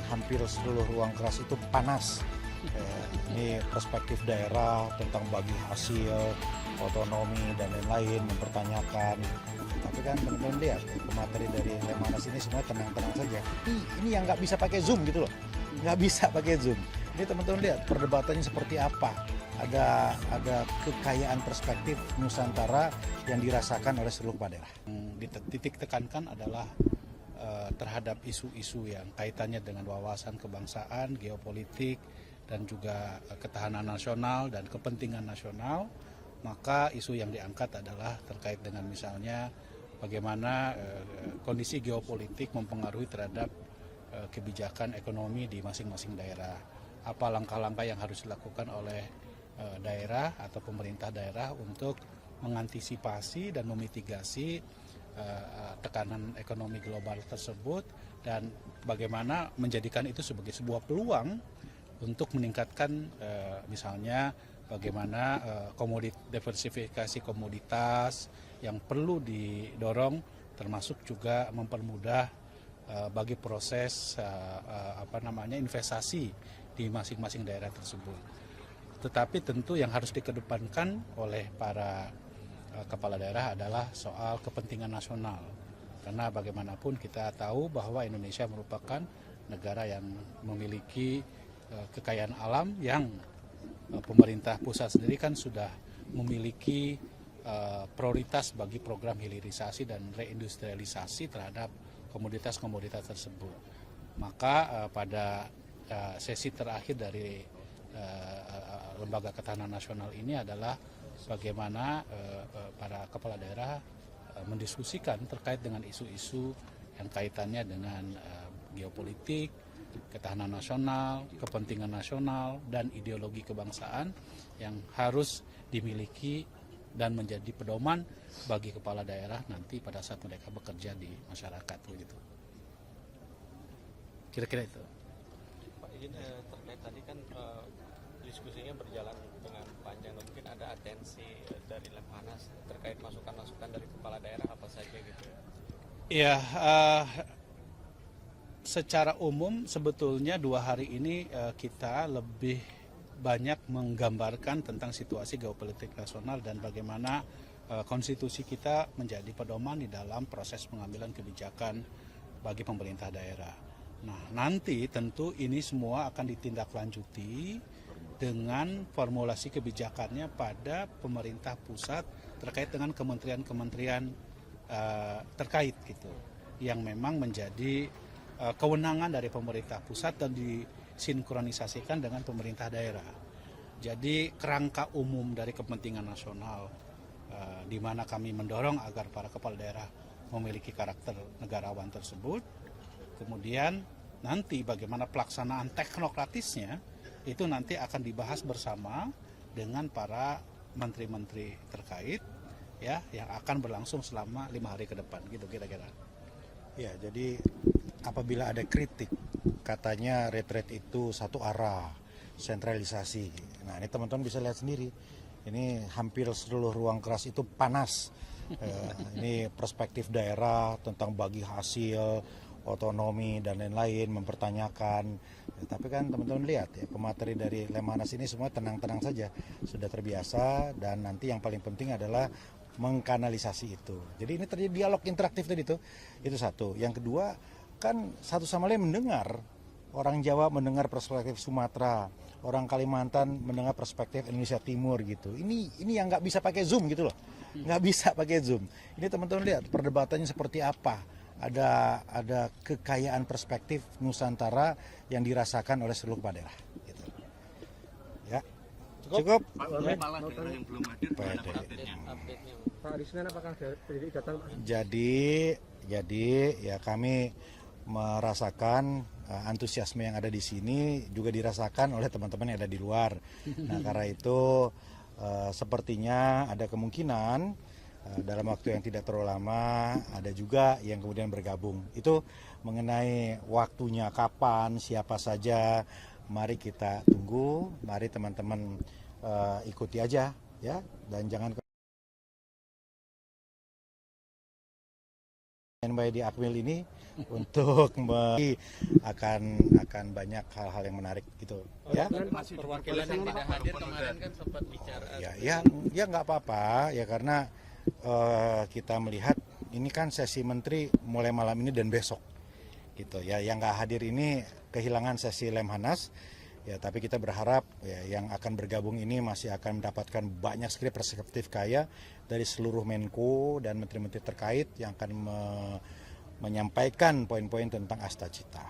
hampir seluruh ruang kelas itu panas. Ini perspektif daerah tentang bagi hasil, otonomi dan lain-lain, mempertanyakan. Tapi kan teman-teman lihat pemateri dari Lemhanas ini semua tenang-tenang saja. Ini yang nggak bisa pakai Zoom gitu loh, nggak bisa pakai Zoom. Ini teman-teman lihat perdebatannya seperti apa. Ada kekayaan perspektif Nusantara yang dirasakan oleh seluruh kepala daerah. Titik tekankan adalah terhadap isu-isu yang kaitannya dengan wawasan kebangsaan, geopolitik, dan juga ketahanan nasional dan kepentingan nasional. Maka isu yang diangkat adalah terkait dengan misalnya bagaimana kondisi geopolitik mempengaruhi terhadap kebijakan ekonomi di masing-masing daerah. Apa langkah-langkah yang harus dilakukan oleh daerah atau pemerintah daerah untuk mengantisipasi dan memitigasi tekanan ekonomi global tersebut, dan bagaimana menjadikan itu sebagai sebuah peluang untuk meningkatkan misalnya bagaimana diversifikasi komoditas yang perlu didorong, termasuk juga mempermudah bagi proses investasi di masing-masing daerah tersebut. Tetapi tentu yang harus dikedepankan oleh para kepala daerah adalah soal kepentingan nasional. Karena bagaimanapun kita tahu bahwa Indonesia merupakan negara yang memiliki kekayaan alam yang pemerintah pusat sendiri kan sudah memiliki prioritas bagi program hilirisasi dan reindustrialisasi terhadap komoditas-komoditas tersebut. Maka pada sesi terakhir dari Lembaga Ketahanan Nasional ini adalah bagaimana para kepala daerah mendiskusikan terkait dengan isu-isu yang kaitannya dengan geopolitik, ketahanan nasional, kepentingan nasional, dan ideologi kebangsaan yang harus dimiliki dan menjadi pedoman bagi kepala daerah nanti pada saat mereka bekerja di masyarakat begitu. Kira-kira itu. Pak, izin terkait tadi kan diskusinya berjalan dengan panjang, mungkin ada atensi dari Lemhanas terkait masukan-masukan dari kepala daerah apa saja gitu ya? Ya, secara umum sebetulnya 2 hari ini kita lebih banyak menggambarkan tentang situasi geopolitik nasional dan bagaimana konstitusi kita menjadi pedoman di dalam proses pengambilan kebijakan bagi pemerintah daerah. Nah, nanti tentu ini semua akan ditindaklanjuti dengan formulasi kebijakannya pada pemerintah pusat terkait dengan kementerian-kementerian terkait gitu, yang memang menjadi kewenangan dari pemerintah pusat dan disinkronisasikan dengan pemerintah daerah. Jadi kerangka umum dari kepentingan nasional di mana kami mendorong agar para kepala daerah memiliki karakter negarawan tersebut. Kemudian nanti bagaimana pelaksanaan teknokratisnya itu nanti akan dibahas bersama dengan para menteri-menteri terkait ya, yang akan berlangsung selama 5 hari ke depan gitu kira-kira. Ya, jadi apabila ada kritik katanya retret itu satu arah, sentralisasi. Nah, ini teman-teman bisa lihat sendiri. Ini hampir seluruh ruang kelas itu panas. Ini perspektif daerah tentang bagi hasil, otonomi dan lain-lain, mempertanyakan. Tapi kan teman-teman lihat ya, pemateri dari Lemhanas ini semua tenang-tenang saja, sudah terbiasa, dan nanti yang paling penting adalah mengkanalisasi itu. Jadi ini terjadi dialog interaktif tadi itu satu. Yang kedua kan satu sama lain mendengar. Orang Jawa mendengar perspektif Sumatera, orang Kalimantan mendengar perspektif Indonesia Timur gitu. Ini yang nggak bisa pakai Zoom gitu loh, nggak bisa pakai Zoom. Ini teman-teman lihat perdebatannya seperti apa. Ada kekayaan perspektif Nusantara yang dirasakan oleh seluruh kepala daerah. Gitu. Ya, cukup. Pak, di Senin apakah penyidik datang? Jadi ya kami merasakan antusiasme yang ada di sini juga dirasakan oleh teman-teman yang ada di luar. Nah, karena itu sepertinya ada kemungkinan dalam waktu yang tidak terlalu lama ada juga yang kemudian bergabung. Itu mengenai waktunya kapan, siapa saja, mari kita tunggu, mari teman-teman ikuti aja ya, dan jangan Standby di Akmil ini untuk akan banyak hal-hal yang menarik gitu ya. Perwakilan yang tidak hadir kemarin kan sempat bicara. Ya nggak apa-apa ya, karena kita melihat ini kan sesi menteri mulai malam ini dan besok gitu ya. Yang nggak hadir ini kehilangan sesi Lemhanas ya, tapi kita berharap ya, yang akan bergabung ini masih akan mendapatkan banyak sekali perspektif kaya dari seluruh Menko dan menteri-menteri terkait yang akan menyampaikan poin-poin tentang Asta Cita.